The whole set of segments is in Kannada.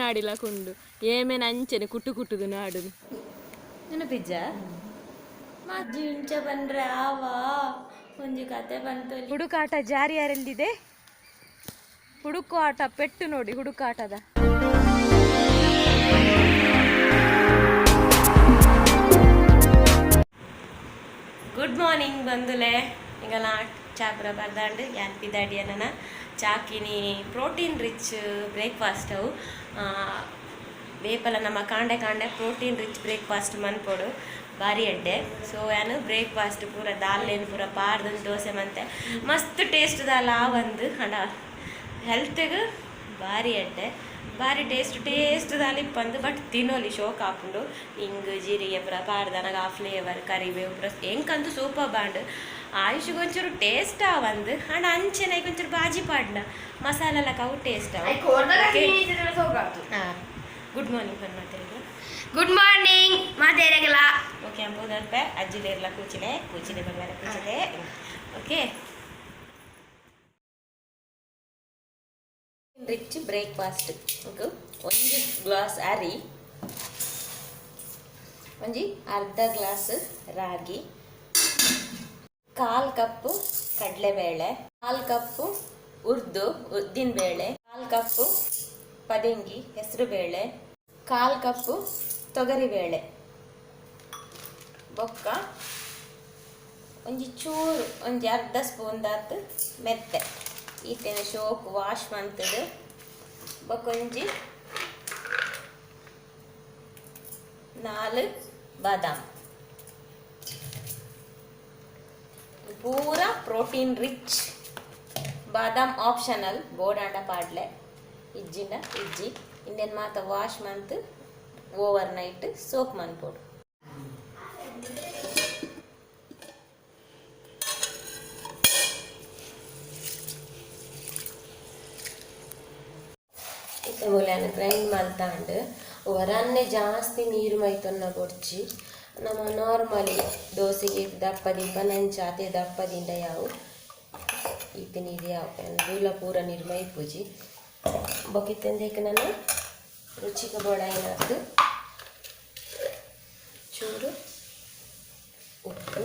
ನಾಡಿಲ ಕುಂಡು ಏಮೇನ ಅಂಚೆನೆ ಕುಟ್ಟು ಕುಟ್ಟುದು ನಾಡು ನೆನಪಿಜ್ಜ ಮಜ್ಜಿ ಇಂಚ ಬಂದ್ರೆ ಆವಾ ಒಂಜಿ ಕತೆ ಬಂತು. ಹುಡುಕಾಟ ಜಾರಿಯಾರೆಂದಿದೆ ಹುಡುಕು ಆಟ ಪೆಟ್ಟು ನೋಡಿ ಹುಡುಕಾಟದ. ಗುಡ್ ಮಾರ್ನಿಂಗ್ ಬಂದುಲೆ ಈಗ ನಾ ಚಾಪುರ ಬರ್ದಾಂಡು ಯಾನ್ ಪಿದಾಡಿ ಅನ್ನ ಚಾಕಿನಿ ಪ್ರೋಟೀನ್ ರಿಚ್ ಬ್ರೇಕ್ಫಾಸ್ಟ್ ಅವು ಬೇಪಲ ನಮ್ಮ ಕಾಂಡೆ ಪ್ರೋಟೀನ್ ರಿಚ್ ಬ್ರೇಕ್ಫಾಸ್ಟ್ ಮನ್ಪೊಡು ಭಾರಿ ಅಡ್ಡೆ. ಸೊ ಏನು ಬ್ರೇಕ್ಫಾಸ್ಟ್ ಪೂರ ದಾಲ್ಲೇನು ಪೂರ ಪಾರ್ದು ದೋಸೆ ಮಂತೆ ಮಸ್ತ್ ಟೇಸ್ಟ್ ದಾಲ ಒಂದು ಹಣ ಹೆಲ್ತ್ಗೆ ಭಾರಿ ಅಡ್ಡೆ ಭಾರಿ ಟೇಸ್ಟ್ ದಾಲಿ ಇಪ್ಪಂದು ಬಟ್ ತಿನ್ನೋಲಿ ಶೋಕ್ ಹಾಕೊಂಡು ಹಿಂಗೆ ಜೀರಿಗೆ ಪೂರ ಪಾರ್ದನಾಗ ಆ ಫ್ಲೇವರ್ ಕರಿಬೇವು ಪೂರ ಹೆಂಗಂತೂ ಸೂಪರ್ ಬಾಂಡು ಆಯುಷಿಗೆ ಒಂಚೂರು ಟೇಸ್ಟ್ ಒಂದು ಹಣ ಅಂಚೆನ ಒಂಚೂರು ಬಾಜಿ ಪಾಡ್ನ ಮಸಾಲೆಲ್ಲ ಕವು ಟೇಸ್ಟ್ ಹಾಂ. ಗುಡ್ ಮಾರ್ನಿಂಗ್ ಬಂದು ಮಾತಾಡಿಲ್ಲ. ಗುಡ್ ಮಾರ್ನಿಂಗ್ ಮಾತೇರಗಲ ಓಕೆ ಅಂಬೋದಲ್ಪ ಅಜ್ಜಿಲೇರ್ಲ ಕೂಚಿಲೆ ಬಂಗಾರ ಕೂಚಿಲೆ ಓಕೆ. ರಿಚ್ ಬ್ರೇಕ್ಫಾಸ್ಟ್ ಒಂಜಿ ಗ್ಲಾಸ್ ಅರಿ, ಒಂಜಿ ಅರ್ಧ ಗ್ಲಾಸ್ ರಾಗಿ, 1/4 ಕಪ್ಪು ಕಡಲೆಬೇಳೆ, 1/4 ಕಪ್ಪು ಉದ್ದಿನ ಬೇಳೆ, 1/4 ಕಪ್ಪು ಪದಂಗಿ ಹೆಸರು ಬೇಳೆ, 1/4 ಕಪ್ಪು ತೊಗರಿಬೇಳೆ, ಬೊಕ್ಕ ಒಂಜಿ ಚೂರು ಒಂಜಿ ಅರ್ಧ ಸ್ಪೂನ್ ದಾತ್ ಮೆತ್ತೆ ಈತೇನ ಶೋಕ್ ವಾಶ್ ಮಂತದು ಬೊಕ್ಕೊಂಜಿ 4 ಬಾದಾಮ್. ಪೂರ ಪ್ರೋಟೀನ್ ರಿಚ್ ಬಾದಾಮ್ ಆಪ್ಷನಲ್ ಬೋಡಾಂಡ ಪಾಡ್ಲೆ ಇಜ್ಜಿ ಇನ್ನೇನು ಮಾತ ವಾಶ್ ಮಂತ್ ಓವರ್ ನೈಟ್ ಸೋಕ್ ಮನ್ಪೋಡು. ಮೂಲೆಯನ್ನು ಗ್ರೈಂಡ್ ಮಲ್ತಾಂಡು ಹೊರನ್ನೇ ಜಾಸ್ತಿ ನೀರು ಮೈತೊನ್ನ ಬೊಡ್ಚಿ ನಮ್ಮ ನಾರ್ಮಲಿ ದೋಸೆಗೆ ದಪ್ಪದಿಂದ ನಂಚ ಅದೇ ದಪ್ಪದಿಂದ ಯಾವು ಈತ ನೀರು ಯಾವ ದೂಲ ಪೂರ ನೀರು ಮೈ ಪೂಜಿ ಬೊಕ್ಕಿತ್ತಂದೇಕ ನಾನು ರುಚಿಗೆ ಬೋಡಾಯಿನಾತು ಚೂರು ಉಪ್ಪು,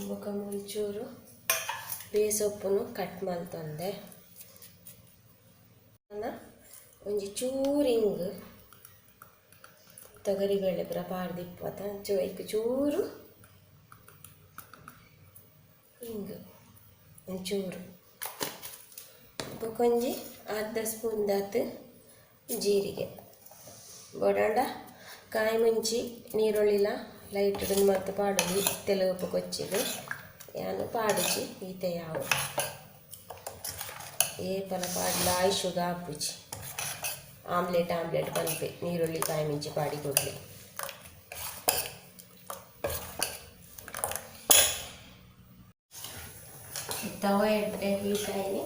ಬೊಕ್ಕ ಮುಂಚೂರು ಬೇಸೊಪ್ಪುನು ಕಟ್ ಮಲ್ತಂದೆ ಒಂಜಿ ಚೂರಿಂಗ್ ತೊಗರಿಬೇಳೆ ಪೂರ ಪಾರ್ದಿಪ್ಪತ್ತ ಐಕ್ ಚೂರು ಹಿಂಗೆ ಒಂಚೂರು ಬೊಕೊಂಜಿ ಅರ್ಧ ಸ್ಪೂನ್ ದಾತ್ ಜೀರಿಗೆ ಬೋಡಾಂಡ ಕಾಯಿ ಮುಂಚಿ ನೀರುಳ್ಳಿಲ ಲೈಟ್ ಇಡೋದು ಮತ್ತು ಪಾಡೋದು ತೆಲುಗು ಕೊಚ್ಚಿದು ಯಾನು ಪಾಡುಚಿ ಈತ ಯಾವ ಏಪಲ ಪಾಡ್ಲ ಆಯುಷುಗ ಹಾಪುಚಿ ಆಮ್ಲೆಟ್ ಪನ್ಪೆ ನೀರುಳ್ಳಿ ಕಾಯಿ ಮುಂಚಿ ಪಾಡಿ ಕೊಡ್ಲಿ. ತವ ಹೀಟ್ ಆಯ್ನಿ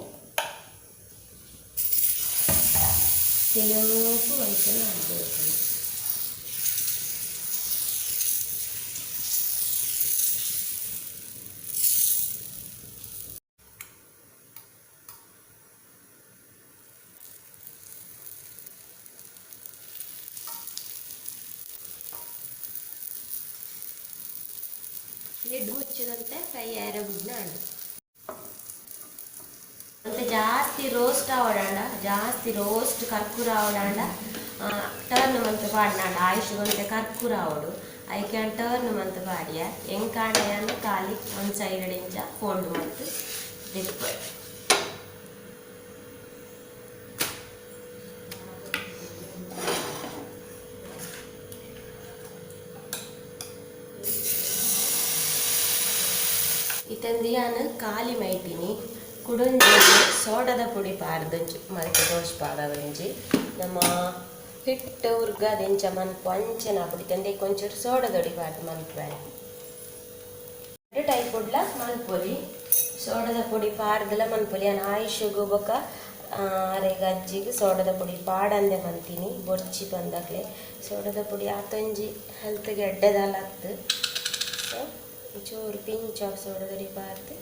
ತೆಲುಗು ಒಂಚೂರು ಹಾಕ್ಬೇಕು. ಲಿಡ್ ಮುಚ್ಚಿದಂತೆ ಫ್ರೈ ಆರಬುಡ್ನ ಅಂಡು ಅಂತ ಜಾಸ್ತಿ ರೋಸ್ಟ್ ಆವಡಾಂಡ ಜಾಸ್ತಿ ರೋಸ್ಟ್ ಕರ್ಕೂರ ಆವಡಾಂಡ ಟರ್ನ್ ಮಂತ್ ಪಾಡ್ನಾಂಡ ಆಯುಷುಗಂತೆ ಕರ್ಕೂರ ಆವಡು ಐ ಕ್ಯಾನ್ ಟರ್ನ್ ಮಂತ್ ಪಾಡಿಯ ಹೆಂಗ್ ಕಾಣೆಯನ್ನು ಖಾಲಿ ಒಂದು ಸೈಡ್ ಇಂಚ ಫೋಲ್ಡ್ ಮಂತ್ ದಿಪ್ಪ. ಇತಂದು ನಾನು ಖಾಲಿ ಮೈಟಿನಿ ಕುಡೊಂಜಿ ಸೋಡದ ಪುಡಿ ಪಾರ್ದಂಚು ಮತ್ತೆ ದೋಷ ಪಾಡವಂಜಿ ನಮ್ಮ ಹಿಟ್ಟು ಉರ್ಗದೆಂಚ ಮನ್ಪು ಅಂಚೆನ ಪುಡಿ ತಂದೆ ಕೊಂಚೂರು ಸೋಡದೊಡಿ ಪಾಡ್ದು ಮನ್ಪುವೆ ಟೈಪ್ ಉಡ್ಲ ಮನ್ಪೊಲಿ ಸೋಡದ ಪುಡಿ ಪಾರ್ದಲ ಮನ್ಪೊಲಿ ನಾನು ಆಯುಷುಗು ಬೊಕ್ಕ ಅರೆಗ ಅಜ್ಜಿಗೆ ಸೋಡದ ಪುಡಿ ಪಾಡಂದೆ ಮಂತೀನಿ ಬೊಡ್ಚಿ ಬಂದಾಗಲೇ ಸೋಡದ ಪುಡಿ ಆತೊಂಜಿ ಹೆಲ್ತ್ಗೆ ಎಡ್ಡೆದಲ್ಲಾಗ್ತು. ಸೊ ಚೂರು ಪಿಂಚ್ ಆಫ್ ಸೋಡದ ಪುಡಿ ಪಾರ್ದು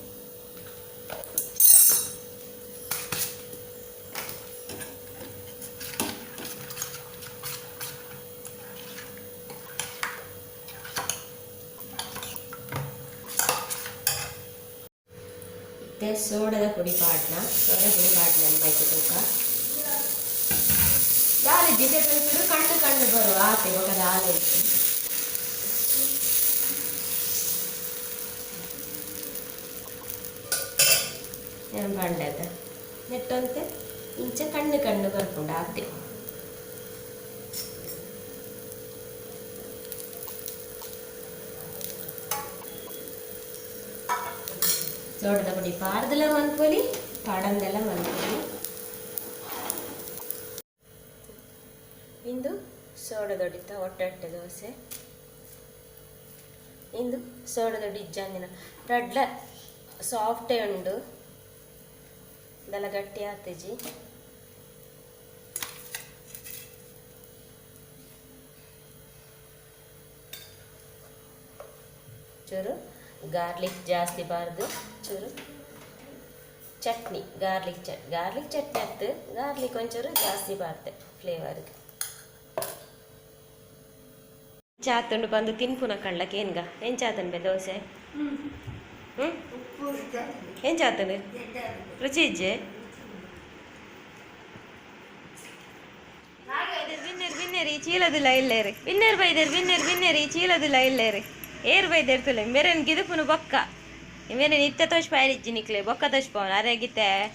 ಮತ್ತೆ ಸೋಡದ ಪುಡಿ ಪಾಡ್ನ ಬೈಕು ತೂಕ ದಾಲ್ ಇದ್ದಿದ್ದೆ ಕಂಡು ಕಂಡು ಬರುವ ಆತೆ ఒక ದಾಲ್ ಇತ್ತು ಏನು ಬಂಡದ ನೆಟ್ಟಂತೆ ಇಂಚ ಕಣ್ಣು ಕಣ್ಣು ಬರ್ಕೊಂಡು ಆತೆ ಸೋಡದ ಪುಡಿ ಪಾಡ್ದೆಲ್ಲ ಮನ್ಪೊಲಿ ಪಾಡಂದೆಲ್ಲ ಮನ್ಪೊಲಿ ಇಂದು ಸೋಡದೊಡಿತ ಒಟ್ಟಟ್ಟೆ ದೋಸೆ ಇಂದು ಸೋಡದೊಡಿ ಇಜ್ಜಂದಿನ ರಡ್ಲ ಸಾಫ್ಟೇ ಉಂಡು ಇದೆಲ್ಲ ಗಟ್ಟಿ ಆತಜಿ ಚೂರು ಗಾರ್ಲಿಕ್ ಜಾಸ್ತಿ ಬಾರ್ದು ಚೂರು ಚಟ್ನಿ ಗಾರ್ಲಿಕ್ ಚಟ್ನಿ ಹತ್ತು ಗಾರ್ಲಿಕ್ ಒಂಚೂರು ಜಾಸ್ತಿ ಬಾರ್ದೆ ಫ್ಲೇವರ್ಗೆ ಚಾತುಂಡು ಬಂದು ತಿನ್ಪುನ ಕಣ್ಲಕ್ಕೆ ಏನ್ಗ ಏನ್ ಚಾತನ್ ಬೆ ದೋಸೆ ಏನ್ ಚಾತನು ರುಚಿ ಇಜ್ಜೆ ಬಿನ್ನೇರಿ ಚೀಲದಿಲ್ಲ ಇಲ್ಲೇರಿ ಬಿನ್ನೇರು ಬೈದೇರಿ ಬಿನ್ನೇರಿ ಚೀಲದಿಲ್ಲ ಇಲ್ಲೇರಿ ಏರು ಬೈದೇರಿ ತುಲೆ ಮೇರೆನ್ ಗಿದುಪುನು ಬೊಕ್ಕ ಮೇರೆ ನಿತ್ಯ ತೋಷ್ ಪಾಯಿರಿಜ್ಜಿ ನಿಕ್ಲೆ ಬೊಕ್ಕ ತೋಷ್ ಪವನ್ ಅರೆ ಗಿತ್ತೆ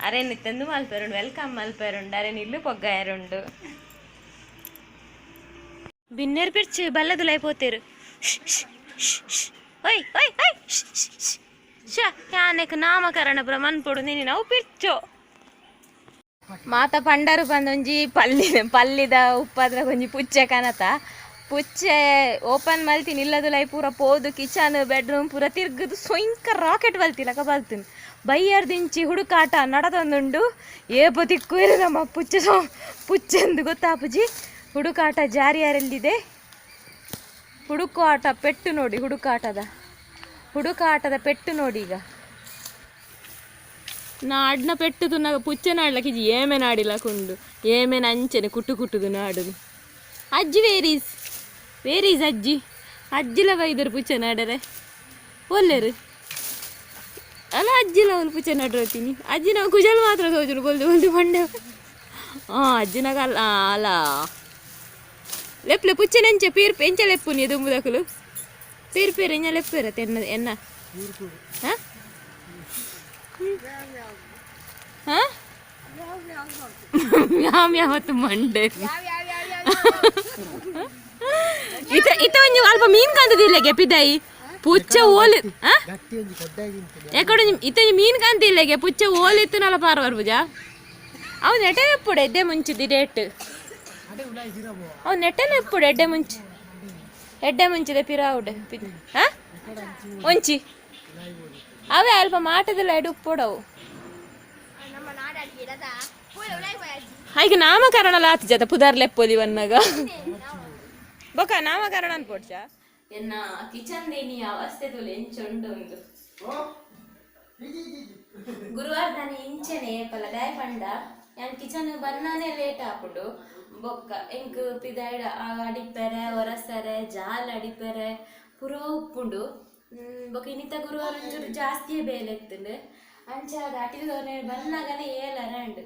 ಅರೆ ನಿತ್ತಂದು ಮಲ್ಪೇರುಂಡು ವೆಲ್ಕಮ್ ಮಲ್ಪೇರುಂಡು ಅರೆ ನಿಲ್ಲು ಪೊಗ್ಗಾಯರುಂಡು ಬಿನ್ನೇರು ಪಿರ್ಚು ಬಲ್ಲದುಲೈ ಪೋತೇರು ಓಯ್ ಓಯ್ ಓಯ್ ಯಾನೆಕ್ ನಾಮಕರಣ ಬ್ರಹ್ಮನ್ಪೊಡು ನೀನು ನಾವು ಪಿರ್ಚು ಮಾತ ಪಂಡರು ಬಂದೊಂಜಿ ಪಲ್ಲಿದ ಉಪ್ಪದ್ರ ಒಂಜಿ ಪುಚ್ಚೆ ಕನತ ಪುಚ್ಚೆ ಓಪನ್ ಮಲ್ತೀನಿ ಇಲ್ಲದುಲೈ ಪೂರ ಪೋದು ಕಿಚನ್ ಬೆಡ್ರೂಮ್ ಪೂರ ತಿರ್ಗದು ಸೊಂಕ ರಾಕೆಟ್ ಬಲ್ತಿಲಕ ಬಲ್ತೀನಿ ಬೈಯರ್ದಿಂಚಿ ಹುಡುಕಾಟ ನಡದೊಂದುಂಡು ಏಪು ತಿಕ್ಕು ನಮ್ಮ ಪುಚ್ಚೆಂದು ಗೊತ್ತಾಪುಜಿ ಹುಡುಕಾಟ ಜಾರಿಯಾರೆಲ್ಲಿದೆ ಹುಡುಕಾಟ ಪೆಟ್ಟು ನೋಡಿ ಹುಡುಕಾಟದ ಪೆಟ್ಟು ನೋಡಿ ಈಗ ನಾಡ್ನ ಪೆಟ್ಟುದು ನಾ ಪುಚ್ಚೆ ನಾಡ್ಲಕ್ಕಿಜಿ ಏಮೆ ನಾಡಿಲಕುಂಡು ಏಮೇನ ಅಂಚೆನೆ ಕುಟ್ಟುದು ನಾಡುದು ಅಜ್ಜಿ ವೇರೀಸ್ ಅಜ್ಜಿಲ ಬೈದರು ಪುಚ್ಚೆ ನಾಡರೆ ಒಲ್ಲೆರು ಅಲ್ಲ ಅಜ್ಜಿಲ ಒಂದು ಪುಚ್ಚೆ ನಡ್ರೋತೀನಿ ಅಜ್ಜಿನ ಕುಜಲ್ ಮಾತ್ರ ಹೋದ್ರು ಕೊಲ್ದು ಮಂಡೆ ಅಜ್ಜಿನಾಗ ಅಲ್ಲ ಲೆಪ್ಲೆ ಪುಚ್ಚೆನೆಂಚೆ ಪೀರ್ಪೆ ಎಂಚ ಲೆಪ್ಪು ನೀ ದುಂಬುದಕಲು ಪೀರ್ಪೇರು ಎಂಚ ಲೆಪ್ಪೇರತ್ತೆ ಎನ್ನ ಯಾವತ್ತು ಮಂಡೆ ಇತ ಒಂಜಿ ಅಲ್ಪ ಮೀನ್ ಕಾಂತದಿಲ್ಲೆಗೆ ಪಿದಾಯಿ ಪುಚ್ಚೆ ಓಲಿ ಎಕಡೆ ಇತ ಮೀನ್ ಕಾಂತಿಲ್ಲೆಗೆ ಪುಚ್ಚೆ ಓಲಿತ್ತು ನಲ ಪಾರ್ವರ್ ಪೂಜ ಅವು ನೆಟೆ ಎಪ್ಪುಡು ಎಡ್ಡೆ ಮುಂಚಿದಿ ಡೇಟ್ ಅವು ನೆಟ್ಟೆಲ್ಲ ಎಪ್ಪುಡು ಎಡ್ಡೆ ಮುಂಚಿದೆ ಪಿರಾವುಡೆ ಒಂಚಿ ಅವೇ ಅಲ್ಪ ಮಾಟದಲ್ಲ ಎಡು ಉಪ್ಪುಡವು ಹಾಗೆ ನಾಮಕರಣ ಲಾತಿ ಜತ ಪುದರ್ ಲೆಪ್ಪೋಲಿ ವನ್ನಾಗ ಬೊಕ ನಾಮಕರಣ ಅನ್ಪೋಡ್ಚ ಎನ್ನ ಕಿಚನ್ ದೇನಿ ಅವಸ್ಥೆ ತುಲೆ ಎಂಚುಂಡು ಉಂದು ಗುರುವಾರ ನಾನು ಇಂಚೆನೆ ಏಪಲ ದಾಯ ಪಂಡ ನಾನು ಕಿಚನ್ ಬನ್ನಾನೆ ಲೇಟ್ ಆಪುಡು ಬೊಕ್ಕ ಎಂಕ್ ಪಿದಾಯ್ಡ ಅಡಿಪೆರೆ ಒರಸರೆ ಜಾಲ್ ಅಡಿಪೆರೆ ಪುರ ಉಪ್ಪುಂಡು ಬೊಕ ಇನ್ನಿತ ಗುರುವಾರ ಒಂಚೂರು ಜಾಸ್ತಿಯೇ ಬೇಲೆ ಎತ್ತುಂಡು ಅಂಚಾಗ ಅಟಿದವರೆ ಬನ್ನಾಗನೆ ಏಲರಂಡ್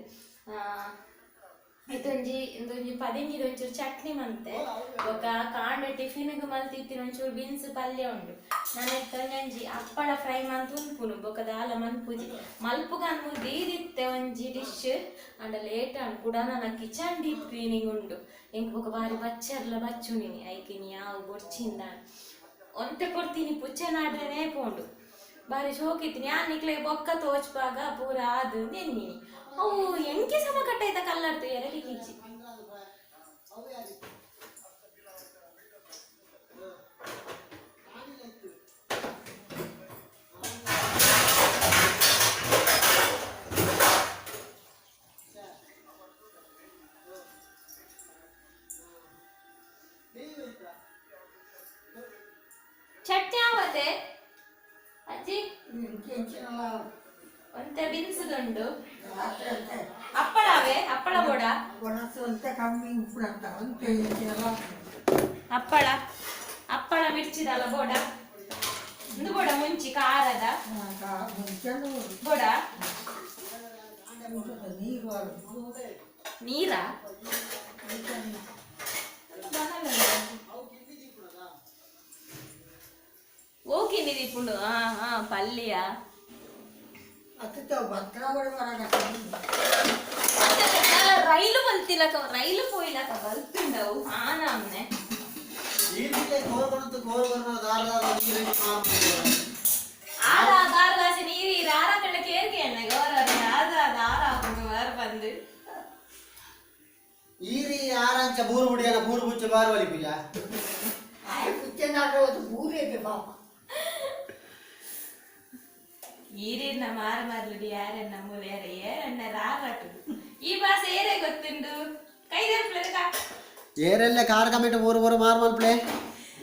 ಇದೊಂಜಿ 15 ಒಂಚೂರು ಚಟ್ನಿ ಮಂತೆ ಬೊಕ ಕಾಂಡೆ ಟಿಫಿನ್ಗೆ ಮಲ್ತಿತ್ತಿನ ಒಂಚೂರು ಬೀನ್ಸ್ ಪಲ್ಯ ಉಂಡು ನಾನು ಎತ್ತೊಂಜಿ ಅಪ್ಪಳ ಫ್ರೈ ಮಂತ್ ಉನ್ಪುನು ಬೊಕ ದಾಲ ಮನ್ಪುಜಿ ಮಲ್ಪುಗ ಅನ್ಮು ದೀದಿತ್ತೆ ಒಂಜಿ ಡಿಶ್ ಅಂಡ ಲೇಟ್ ಅನ್ ಕೂಡ ನನ್ನ ಕಿಚನ್ ಡೀಪ್ ಕ್ಲೀನಿಂಗ್ ಉಂಡು ಎಂಕ್ ಬೊಕ ಬಾರಿ ಬಚ್ಚರ್ಲ ಬಚ್ಚುನಿನಿ ಐಕಿನಿ ಯಾವ ಬೊರ್ಚಿಂದ ಒಂತೆ ಕೊಡ್ತೀನಿ ಪುಚ್ಚೆ ನಾಡ್ರೆನೇ ಪೋಂಡು ಬಾರಿ ಶೋಕಿತ್ತೀನಿ ಯಾನ್ ನಿಕ್ಲೆ ಬೊಕ್ಕ ತೋಚ್ಪಾಗ ಪೂರ ಆದು ನೆನ್ನಿನಿ ಅವು ಎಂಕೆ ಸಮ ಕಟ್ಟಾಯ್ತ ಕಲ್ಲಾಡ್ತು ಎರಲಿ ಕಿಚ್ಚಿ ಚಟ್ನಿ ಆವತ್ತೆ ಅಜ್ಜಿ ಒಂತೆ ಬಿನ್ಸುದುಂಡು ಅಪ್ಪಳವೇ ಅಪ್ಪಳ ಬೋಡ ಅಪ್ಪಳ ಮಿರ್ಚಿದಲ್ಲ ಬೋಡ ಒಂದು ಬೊಡ ಮುಂಚಿ ಖಾರದ ಬೊಡ ನೀರ ಓಕೆ ಪುಂಡು ಪಲ್ಯ ರೈಲು ಬಲ್ತಿಲಕ ರೈಲು ಪೋಯಿಲಕ ಬಲ್ತಿಂಡವು ನಮ್ನೆ ದಾರದಾಸಿ ನೀರಿ ಆರ ಕಡೆ ಕೇರ್ಗೆ ಎಣ್ಣೆ ಗೌರವ ಬಂದು ಈರಿ ಆರಾಂಚ ಬೂರು ಮುಡಿಯನ ಬೂರು ಬುಚ್ಚ ಬಾರು ಒಲಿಪಿಲ್ಲ ಈರಿನ ಮಾರ ಮಾರ್ಲುಡಿ ಯಾರನ್ನ ಮೂಲೇರ ಏರನ್ನ ರಾರಾಟು ಈ ಭಾಷೆ ಏರೇ ಗೊತ್ತುಂಡು ಕೈದೆಪ್ಲಕ ಏರೆಲ್ಲ ಕಾರ್ ಕಮಿಟಿ ಬೂರು ಬೂರು ಮಾರು ಮಲ್ಪ್ಲೆ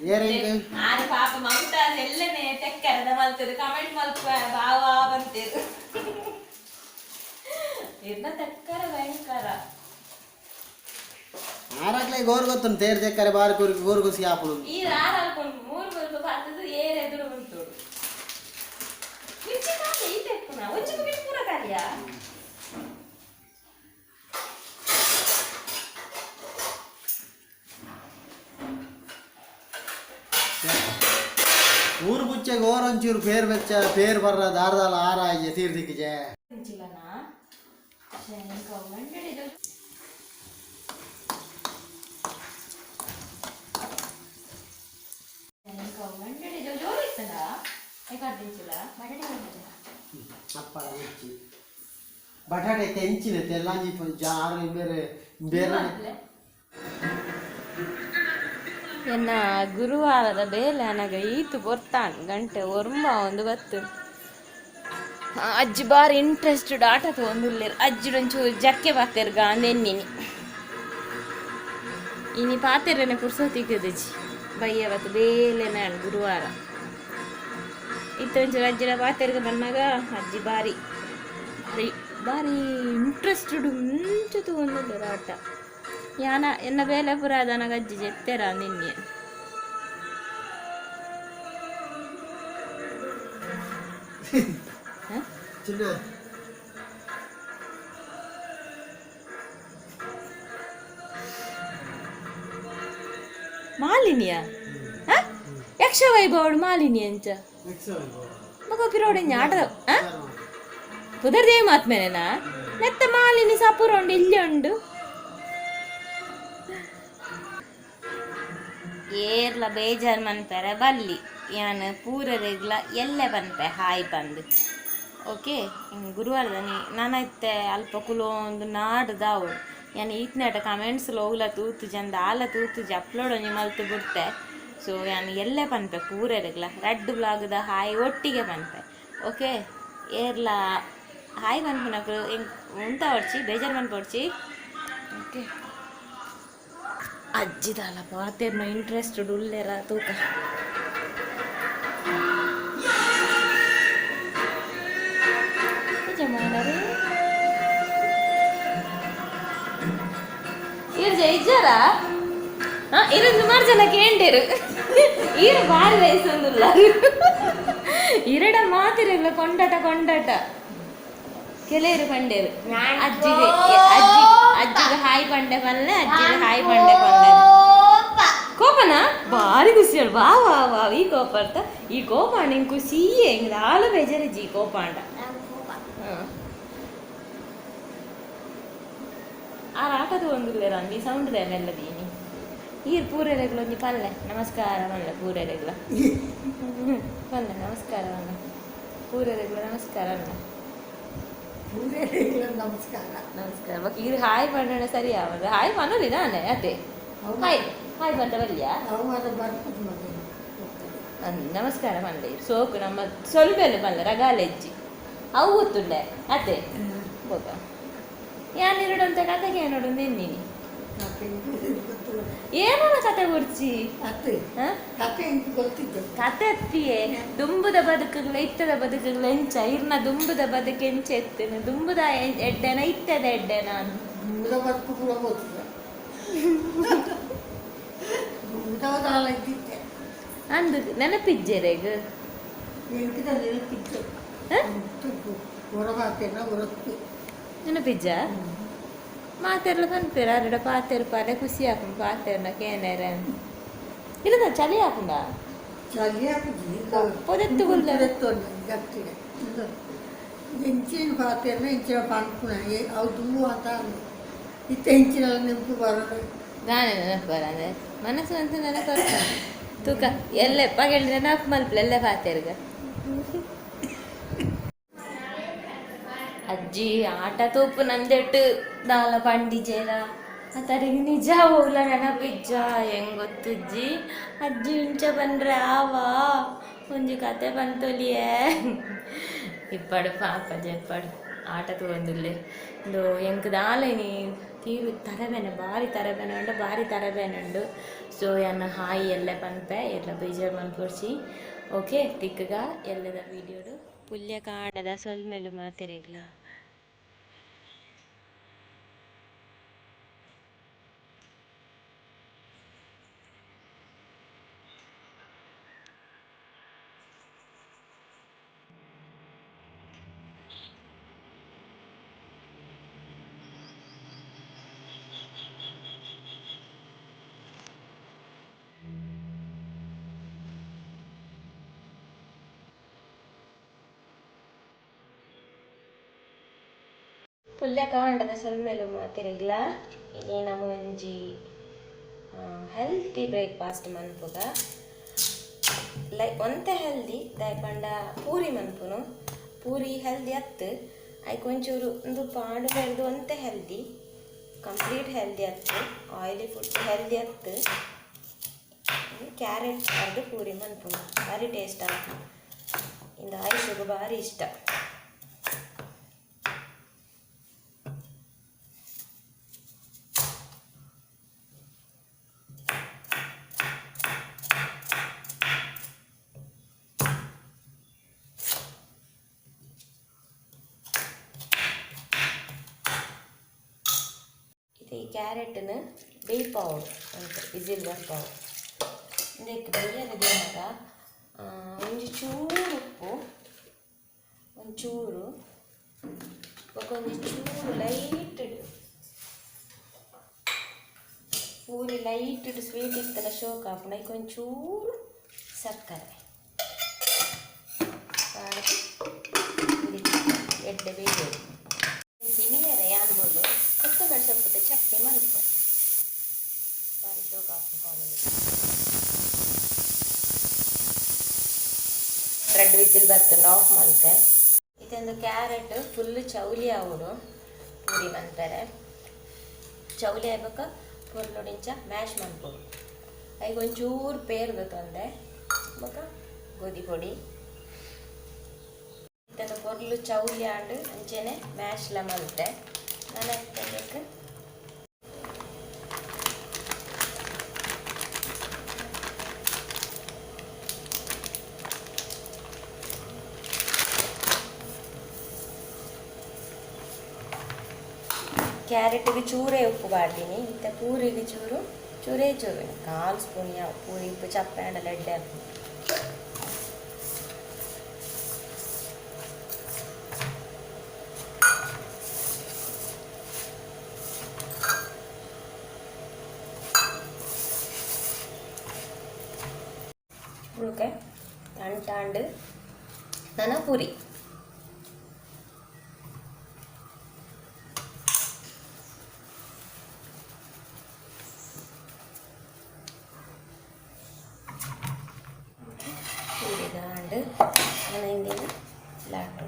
ಏರೆಂಗೆ ಆರು ಪಾಪ ಮಮತಾದ ಎಲ್ಲನೇ ತೆಕ್ಕರದ ಮಲ್ತದು ಕಮೆಂಟ್ ಮಲ್ಪ ಬಾವ ಬಂತೇರು ಇರ್ನ ತೆಕ್ಕರ ಭಯಂಕರ ಆರಾಕ್ಲೆ ಗೋರ್ ಗೊತ್ತು ತೇರ್ ತೆಕ್ಕರೆ ಬಾರಿ ಗೋರ್ ಗುಸಿ ಆಪುಳು ಈ ರಾರ ಅಲ್ಕೊಂಡು ಮೂರು ಬರ್ಬೇಕು ಬರ್ತದು ಏರ್ ಎದುರು ಉಂಟು ಮಿರ್ಚಿ ಕಾಲ ಈ ತೆಕ್ಕುನ ಒಂಚಿ ಮುಗಿಟ್ ಪೂರ ಕಾರ್ಯ ಊರು ಬುಚ್ಚೆ ಗೋರ್ ಒಂಚೂರು ಪೇರ್ ಬೆಚ್ಚ ಪೇರ್ ಬರ್ರ ದಾರದಾಲ ಆರಾಯ್ಯ ತೀರ್ದಿಕ್ಕಿಜೆ ಚಿಲನಾ ಶೇಂಕ ಮಂಡಳಿದು ಜೋರು ಇತ್ತಲ್ಲ ಏಕಾದಿಂಚಿಲ್ಲ ಅಪ್ಪಳ ಹೆಚ್ಚಿ ಬಟಾಟೆ ಕೆಂಚಿನ ತೆಲ್ಲಾಂಜಿ ಜಾರು ಬೇರೆ ಬೇರೆ ಎನ್ನ ಗುರುವಾರದ ಬೇಲೆ ನನಗ ಈತು ಬರ್ತಾನ್ ಗಂಟೆ ಒರ್ಮ ಒಂದು ಬತ್ತು ಅಜ್ಜಿ ಬಾರಿ ಇಂಟ್ರೆಸ್ಟೆಡ್ ಆಟ ತೊಂದುಲ್ಲೇರು ಅಜ್ಜಿಡೊಂಚೂರು ಜಕ್ಕೆ ಬಾತೇರ್ಗ ಅಂದೆನ್ನಿನಿ ಇನಿ ಪಾತೆರನೆ ಪುರ್ಸೋತಿಕ್ಕದಜ್ಜಿ ಬಯ್ಯವತ್ತು ಬೇಲೆ ನಾನು ಗುರುವಾರ ಇತ್ತೊಂಚೂರು ಅಜ್ಜಿನ ಪಾತೆರ್ಗ ಬಂದಾಗ ಅಜ್ಜಿ ಬಾರಿ ಬಾರಿ ಬಾರಿ ಇಂಟ್ರೆಸ್ಟೆಡ್ ಮುಂಚೆ ತೊಗೊಂಡಿದ್ದಾರೆ ಆಟ ಯಾನ ಎನ್ನ ಬೇಲೆ ಪುರ ನನಗೆ ಅಜ್ಜಿ ಜೆತ್ತೆರ ನಿನ್ನೆ ಚಿನ್ನ ಮಾಲಿನ್ಯ ಯಕ್ಷ ವೈಭವಡು ಮಾಲಿನ್ಯ ಅಂಚ ಮಗ ಪಿರೋಡಿ ಆಟ ಪುದರ್ದೇವಿ ಮಾತ್ಮೇನೆನಾ ನೆತ್ತ ಮಾಲಿನಿ ಸಪುರ ಉಂಡು ಇಲ್ಲಿ ಉಂಡು ಏರ್ಲ ಬೇಜಾರು ಮನ್ಪೆರೆ ಬಲ್ಲಿ ಯಾನ್ ಪೂರರೆಗ್ಲ ಎಲ್ಲೆ ಬನ್ಪೆ ಹಾಯ್ ಬಂದು ಓಕೆ ಗುರುವಾರದ ನಾನೈತೆ ಅಲ್ಪ ಕುಲೋ ಒಂದು ನಾಡು ದಾವಡು ಯಾನ್ ಈತ್ನೇಟ ಕಮೆಂಟ್ಸ್ಲು ಹೋಗ್ಲ ತೂತು ಜಂದ ಆಲ ತೂತು ಅಪ್ಲೋಡ್ ಒಂಜಿ ಮಲ್ತು ಬಿಡ್ತೆ ಸೊ ಯಾನ್ ಎಲ್ಲೆ ಪನ್ಪೆ ಪೂರರೆಗ್ಲ ರೆಡ್ ಬ್ಲಾಗ್ದ ಹಾಯ್ ಒಟ್ಟಿಗೆ ಪನ್ಪೆ ಓಕೆ ಏರ್ಲ ಹಾಯ್ ಪನ್ಪುನಕು ಉಂತ ಹೊಡ್ಚಿ ಬೇಜಾರು ಮನ್ಪೊಡ್ಚಿ ಓಕೆ ಅಜ್ಜಿದಲ್ಲ ಪಾತೆರ್ನ ಇಂಟ್ರೆಸ್ಟೆಡ್ ಉಲ್ಲೆರ ತೂಕ ಮಾಡರೆ ಇಜ್ಜಾರ ಇರು ಸುಮಾರು ಜನ ಕೇಂಡೇರು ಈರು ಭಾರಿ ವಯಸ್ಸೊಂದುಲ್ಲ ಇರಡ ಮಾತಿರಲ್ಲ ಕೊಂಡಟ ಕೆಲವರು ಪಂಡೇರು ಅಜ್ಜಿಗೆ ಹಾಯ್ ಪಂಡೆ ಪಲ್ಲೆ ಅಜ್ಜಿಗೆ ಹಾಯ್ ಪಂಡೆ ಪಲ್ಲೆ ಕೋಪನ ಭಾರಿ ಖುಷಿ ಹೇಳು ವಾ ವಾ ವಾ ಈ ಕೋಪ ಅರ್ಥ ಈ ಕೋಪ ನಿಂಗೆ ಖುಷಿಯೇ ಹಿಂಗೆ ಹಾಲು ಬೇಜಾರಿಜ್ಜಿ ಈ ಕೋಪ ಅಂಡ ಆ ಆಟದ ಒಂದು ರಂದಿ ಸೌಂಡ್ ಮೆಲ್ಲದೀನಿ ಈರ್ ಪೂರೆರೆಗ್ಲು ಒಂಜಿ ಪಲ್ಲೆ ನಮಸ್ಕಾರ ಮಲ್ಲ ಪೂರೆರೆಗ್ಲ ಪಲ್ಲೆ ನಮಸ್ಕಾರ ಮಲ್ಲ ಪೂರೆರೆಗ್ಲ ನಮಸ್ಕಾರ ಅಲ್ಲ ನಮಸ್ಕಾರ ಬಕ್ ಇದು ಹಾಯ್ ಪಂಡ ಸರಿ ಆವಲ್ಲ ಹಾಯ್ ಪನ್ನೋದು ನಾನೇ ಅದೇ ಹಾಯ್ ಹಾಯ್ ಬಂದ ಬಲ್ಲಿಯಾ ನಮಸ್ಕಾರ ಮಲ್ಲೆ ಸೋಕು ನಮ್ಮ ಸ್ವಲ್ಪ ಬಲ್ಲ ರಗಾಲೆಜ್ಜಿ ಅವು ಗೊತ್ತುಂಡೆ ಅದೇ ಹೋಗ ಯಾನಿರಡು ಅಂತ ಕತೆಗೆ ನೋಡು ನಿನ್ನಿನಿ ಏನೋ ಕತೆ ಗುರ್ಚಿ ಕತೆ ಅತ್ತಿಯೇ ದುಂಬುದ ಬದುಕುಗಳ ಇತ್ತದ ಬದುಕುಗಳ ಎಂಚ ಇರ್ನ ದುಂಬುದ ಬದುಕು ಎಂಚ ಎತ್ತೇನೆ ದುಂಬುದ ಎಡ್ಡೆನ ಇತ್ತದ ಎಡ್ಡೆ ನಾನು ಅಂದು ನೆನಪಿಜ್ಜೆರೆಗ ನೆನಪಿಜ್ಜ ಮಾತೆರ್ಲ ಪನ್ಪೇರ ಅರಡ ಪಾತೆರ್ ಪಾಲೆ ಖುಷಿ ಹಾಕೊಂಡು ಪಾತೆರ್ನ ಕೇನೇರ ಇಲ್ಲದ ಚಳಿ ಹಾಕೊಂಡ పొదెత్తు ఎంచిన పాత్రలో ఎంచిన పండుకున్నాయి అవి దుమ్ము వాతాను ఇది తెంచిన నింపు బರೋದು ಗಾನೆ ನೆನಪರಂದೆ ಮನಸ್ಸು ಅಂತ ನೆನಪರ್ತ ತೂಕ ಎಲ್ಲೆ ಪಗೆಲ್ ನೆನಪು ಮಲ್ಪಲೆ ಎಲ್ಲೆ ಪಾತೆರ್ಗ ಅಜ್ಜಿ ಆಟ ತೂಪು ನಂದೆಟ್ಟು ದಾಲ ಪಂಡಿಜೇರ ಅತರಿಗೆ ನಿಜ ಹೋಗ್ಲ ನೆನಪಿಜ್ಜ ಹೆಂಗ್ ಗೊತ್ತಜ್ಜಿ ಅಜ್ಜಿ ಇಂಚ ಬಂದ್ರೆ ಆವಾ ಒಂಜಿ ಕತೆ ಬಂತೊಲಿಯೇ ಇಪ್ಪಡು ಪಾಪ ಜೆಪ್ಪಡು ಆಟ ತಗೊಂದಿಲ್ಲೆ ಇಂದು ಎಂಕ್ ದಾಲೆನಿ ತೀರು ತರಬೇನೆ ಭಾರಿ ತರಬೇನೆ ಉಂಡು ಭಾರಿ ತರಬೇನೆ ಉಂಡು ಸೊ ಎನ್ನ ಹಾಯಿ ಎಲ್ಲ ಪನ್ಪೆ ಎಲ್ಲ ಬೇಜಾರು ಮನ್ಪುರ್ಸಿ ಓಕೆ ತಿಕ್ಕಗ ಎಲ್ಲದ ವೀಡಿಯೋಡು ಪುಲ್ಯ ಕಾಂಡದ ಸೊಲ್ಮೆಲು ಮಾತಿರಿಗ್ಲ ಪುಲ್ಯಕಾಂಡದ ಸೊಲ್ಮೆಲು ಮಾತಿರಗ್ಲ ಇನ್ನೇನ ಒಂಜಿ ಹೆಲ್ತಿ ಬ್ರೇಕ್ಫಾಸ್ಟ್ ಮನ್ಪುಗ ಲೈಕ್ ಒಂತೆ ಹೆಲ್ದಿ ದಾಯಪಂಡ ಪೂರಿ ಮನ್ಪುನು ಪೂರಿ ಹೆಲ್ದಿ ಅತ್ತು ಐಕ್ ಒಂಚೂರು ಒಂದು ಪಾಂಡು ಬೆಳೆದು ಒಂತೆ ಹೆಲ್ದಿ ಕಂಪ್ಲೀಟ್ ಹೆಲ್ದಿ ಅತ್ತು ಆಯಿಲಿ ಫುಡ್ ಹೆಲ್ದಿ ಅತ್ತು ಕ್ಯಾರೆಟ್ ಅದು ಪೂರಿ ಮನ್ಪುನು ಭಾರಿ ಟೇಸ್ಟ್ ಆಗ್ತು ಇಂದ ಆಯುಷಗೂ ಭಾರಿ ಇಷ್ಟ ಈ ಕ್ಯಾರೆಟನ್ನು ಬೇಯ್ಪಾವು ಅಂತ ವಿಸಿಲ್ ಬರ್ಪಾವು ಇದಕ್ಕೆ ಬೇಯರದೇನಾಗ ಒಂಚೂರು ಉಪ್ಪು ಒಂಚೂರು ಒಂಚೂರು ಲೈಟ್ ಪೂರಿ ಲೈಟ್ ಸ್ವೀಟ್ ಇತ್ತಲ್ಲ ಶೋಕ್ ಹಾಕೊಂಡು ಅದಕ್ಕೆ ಒಂಚೂರು ಸಕ್ಕರೆ ಎಡ್ಡೆ ಬೇಯೋದು ಸಿನಿಯರೆ ಅನ್ಬೋದು ಕೊತ್ತಂಬರಿ ಸೊಪ್ಪು ಚಟ್ನಿ ಮಲ್ಪು ಬಾರಿ ಶೋಕ್ ಹಾಕೊಂಡು ಕಾಂಬಿನೇಷನ್ ರೆಡ್ ವಿಸಿಲ್ ಬರ್ತಂಡು ಆಫ್ ಮಲ್ತೆ ಇದೊಂದು ಕ್ಯಾರೆಟ್ ಫುಲ್ ಚೌಲಿ ಆವಡು ಪೂರಿ ಬಂತಾರೆ ಚೌಲಿ ಆಗ್ಬೇಕ ಪೊರ್ಲೊಡಿಂಚ ಮ್ಯಾಶ್ ಮನ್ಪೋಡು ಈಗ ಒಂಚೂರು ಪೇರ್ದು ತಂದೆ ಬಕ ಗೋಧಿ ಪೊಡಿ ಇದನ್ನು ಪೊರ್ಲು ಚೌಲಿ ಆಂಡು ಅಂಚೆನೆ ಮ್ಯಾಶ್ಲ ಮಲ್ತೆ ನಾನು ಹಾಕ್ಬೇಕು ಕ್ಯಾರೆಟಿಗೆ ಚೂರೇ ಉಪ್ಪು ಬಾಡ್ತೀನಿ ಮತ್ತು ಪೂರಿಗೆ ಚೂರೇ ಚೂರು 4 ಸ್ಪೂನ್ ಯಾವ ಪೂರಿ ಉಪ್ಪು ಚಪ್ಪೆ ಅಂಡಲ್ಲ ಎಡ್ಡೆ ಹಾಕ್ತೀನಿ ಓಕೆ ತಂಟಾಂಡು ನನ್ನ ಪೂರಿ ಪೂರಿದಾಂಡು ನನ್ನ ಹಿಂದಿನ ಲಾಟು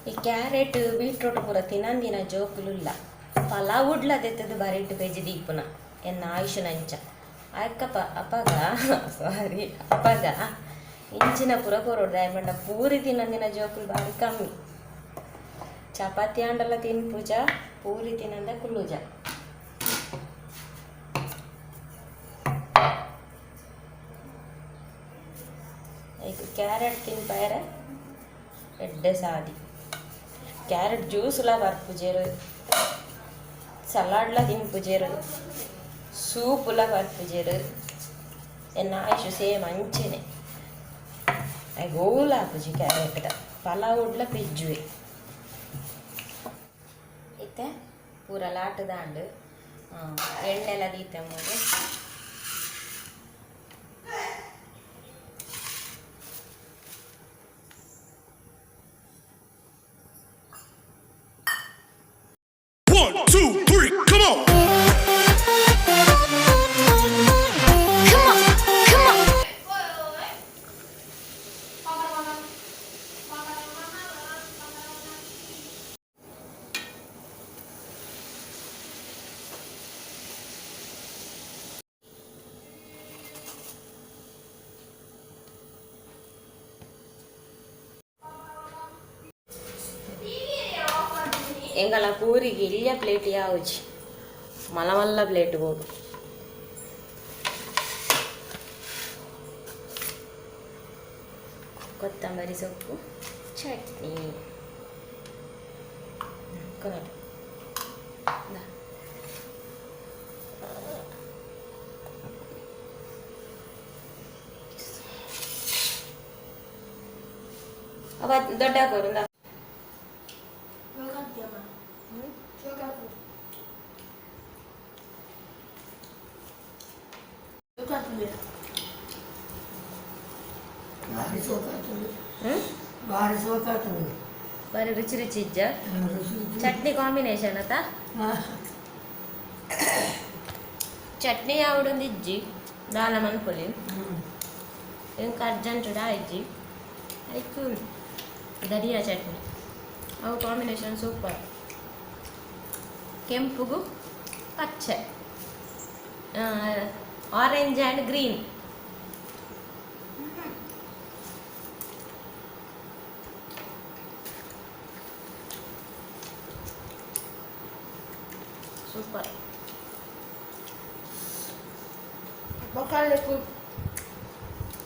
ಈ ಕ್ಯಾರೆಟ್ ಬೀಟ್ರೂಟ್ ಪೂರ ತಿನ್ನಂದಿನ ಜೋಕುಲುಲ್ಲ ಪಲಾವ್ ಉಡ್ಲದೆತ್ತದು ಬರಿಟ್ಟು ಪೇಜಿ ದೀಪುನ ಎನ್ನ ಆಯುಷ ನಂಚ ಅಪ್ಪಗ ಇಂಚಿನ ಪುರ ಪೂರೋಡು ದಯಮಂಡ ಪೂರಿ ತಿನ್ನಂದಿನ ಜೋಕುಲು ಬಾರಿ ಕಮ್ಮಿ ಚಪಾತಿ ಅಂಡಲ್ಲ ತಿನ್ಪುಜ ಪೂರಿ ತಿನ್ನಂದ ಕುಲ್ಲುಜ ಈಗ ಕ್ಯಾರೆಟ್ ತಿನ್ಪಾಯರ ಎಡ್ಡೆ ಸಾದಿ ಕ್ಯಾರೆಟ್ ಜ್ಯೂಸ್ಲ ಬರ್ಪುಜೇರು ಸಲಾಡ್ಲ ತಿನ್ಪುಜೇರು ಸೂಪುಲ ಬರ್ಪುಜೇರು ಎನ್ನ ಆಯುಷು ಸೇಮ್ ಅಂಚೆನೆ ಗೋಲ ಹಾಪುಜಿ ಕ್ಯಾರೆಟ್ದ ಪಲಾವ್ ಉಡ್ಲ ಪಿಜ್ಜುವೆ ಇತ್ತೆ ಪೂರ ಲಾಟದಾಂಡು ಎಣ್ಣೆಲ್ಲ ದೀತೆ ಮೂರು One, two, three, come on! ಎಂಗಲ ಪೂರಿಗೆ ಇಲ್ಲಿಯ ಪ್ಲೇಟ್ ಯಾವುಜಿ ಮಲ್ಲ ಪ್ಲೇಟ್ ಹೋಗು ಕೊತ್ತಂಬರಿ ಸೊಪ್ಪು ಚಟ್ನಿ ಕೊನೆಗೆ ಅವ ದೊಡ್ಡ ಹಾಕೋರು ಭಾರಿ ಸೋಕಾಗ್ತದೆ ಬಾರಿ ರುಚಿ ರುಚಿ ಇಜ್ಜ ಚಟ್ನಿ ಕಾಂಬಿನೇಷನ್ ಅತ್ತ ಚಟ್ನಿ ಯಾವಡೊಂದು ಇಜ್ಜಿ ದಾಲ ಮನ್ಪೊಲಿ ಇಂಕ ಅರ್ಜೆಂಟ್ ಇಜ್ಜಿ ಆಯ್ತು ಧನಿಯಾ ಚಟ್ನಿ ಅವು ಕಾಂಬಿನೇಷನ್ ಸೂಪರ್ ಕೆಂಪುಗು ಪಚ್ಚೆ ಆರೆಂಜ್ ಆ್ಯಂಡ್ ಗ್ರೀನ್ ಸೂಪರ್ ಮಕ್ಕಳಲ್ಲಿ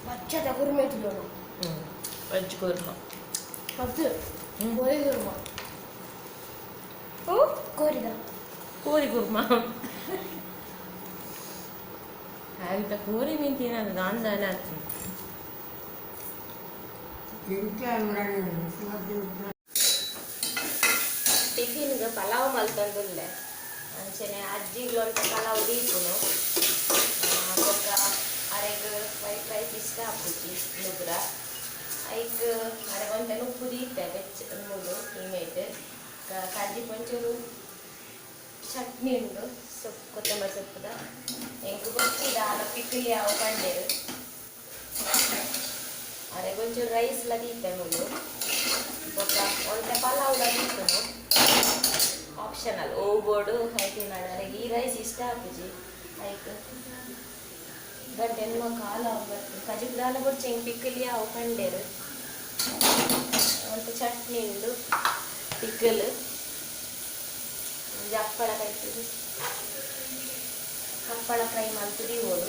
ಬಚ್ಚದ ಕುರ್ಮೆ ತಿನ್ನೋಣ ವೆಜ್ ಕುರ್ಮ ಮತ್ತು ಕೋರಿ ಕುರ್ಮ ಕೋರಿದ ಕೋರಿ ಕುರ್ಮ ಆಯ್ತ ಕೋರಿ ಮೀನು ತಿನ್ನೋದು ದಾಂದಾನ ಆಗ್ತದೆ ಟಿಫಿನ್ಗೆ ಪಲಾವ್ ಮಲ್ತಂದುಲ್ಲೆ ಅಂಚನೆ ಅಜ್ಜಿಗಳೊಂಟ ಪಲಾವ್ ದೀಪುನು ಬೊಕ್ಕ ಅರೆಗ್ ವೈಟ್ ರೈಸ್ ಇಷ್ಟ ಹಾಕುಜಿ ನುಗ್ರ ಐಕ್ ಅರೆಗೊಂಟ ಉಪ್ಪು ದೀತೆ ಬೆಚ್ಚ ಮೂರು ಇಮೇಟ್ ಕಡ್ಡಿ ಪಂಚೂರು ಚಟ್ನಿ ಉಂಡು ಸೊಪ್ಪು ಕೊತ್ತಂಬರಿ ಸೊಪ್ಪುದ ಎಂಕು ಗೊತ್ತಿದ ಆಲ ಪಿಕ್ಲಿ ಯಾವ ಕಂಡೇರು ಅರೆಗೊಂಚೂರು ರೈಸ್ಲ ದೀತೆ ಮೂರು ಬೊಕ್ಕ ಒಂಟೆ ಪಲಾವ್ಲ ದೀಪುನು ಆಪ್ಷನಲ್ ಓಬೋಡು ಐತಿ ನಡರೆಗೆ ಈ ರೈಸ್ ಇಷ್ಟ ಹಾಕುಜಿ ಐಕ್ ಗಂಟೆ ಎನ್ನುವ ಕಾಲ ಬರ್ತು ಕಜಿಕ್ ದಾಲ ಬುಡ್ಚಿ ಹೆಂಗೆ ಪಿಕ್ಕಲಿ ಅವು ಕಂಡೇರು ಒಂದು ಚಟ್ನಿ ಉಂಡು ಪಿಕ್ಕಲ್ ಹಪ್ಪಳ ಕೈತಿದ್ದು ಹಪ್ಪಳ ಫ್ರೈ ಮಾಡ್ತಿದ್ದಿ ಓಡು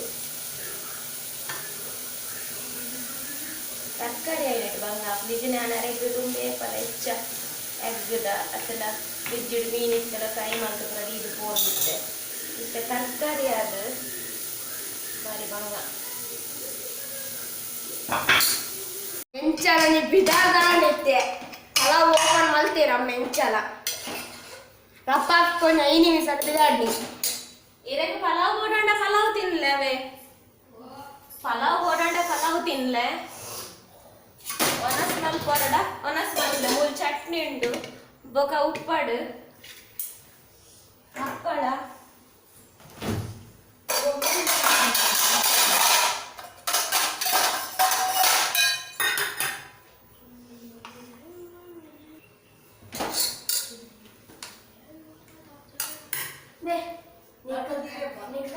ತರಕಾರಿ ಐನಟ್ಟು ಬಂಗ ಫ್ರಿಜ್ ನಾನು ಅರೆಗ್ ತುಂಬೆ ಪರ ಹೆಚ್ಚ ಎಗ್ಗದ ಅತ್ತಲ ಫ್ರಿಜ್ಜಿಡ್ ಮೀನು ಇತ್ತಲ ಫ್ರೈ ಮಾಡ್ತಿದ್ರೆ ಇದು ಪೋರ್ಬಿಟ್ಟೆ ಇಷ್ಟ ತರಕಾರಿ ಆದ ಬಾರಿ ಬಂಗ ಮೆಂಚಲ ನೀ ಬಿದಾದಾಂಡಿತ್ತೆ ಪಲಾವ್ ಓಪನ್ ಮಲ್ತೀರ ಮೆಂಚಲ ರಪ್ಪ ಹಾಕ್ಕೊಂಡು 5 ನಿಮಿಷ ಬಿದಾಡಿ ಇರಕ್ಕೆ ಪಲಾವ್ ಓಡಾಂಡ ಪಲಾವ್ ತಿನ್ಲೆ ಅವೇ ಪಲಾವ್ ಓಡಾಂಡ ಪಲಾವ್ ತಿನ್ಲೆ ಒನಸ್ ಮಲ್ ಕೊರಡ ಒನಸ್ ಮಲ್ದ ಮೂಲ್ ಚಟ್ನಿ ಉಂಡು ಬೊಕ ಉಪ್ಪಡು ಹಪ್ಪಳ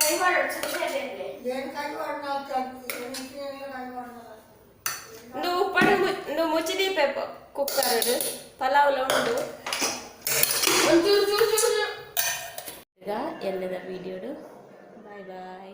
ಕೈ ಮಾಡೋದು ಸತ್ಯ ಏನು ಕೈ ಉಪ್ಪಡು ಮುಚ್ಚಿದೀಪೆ ಕುಕ್ಕರ್ ಪಲಾವ್ಲ ಉಂಡು ಒಂಚೂರು ಚೂರು ಚೂರು ಈಗ ಎಲ್ಲದ ವಿಡಿಯೋಡು ಬಾಯ್ ಬಾಯ್.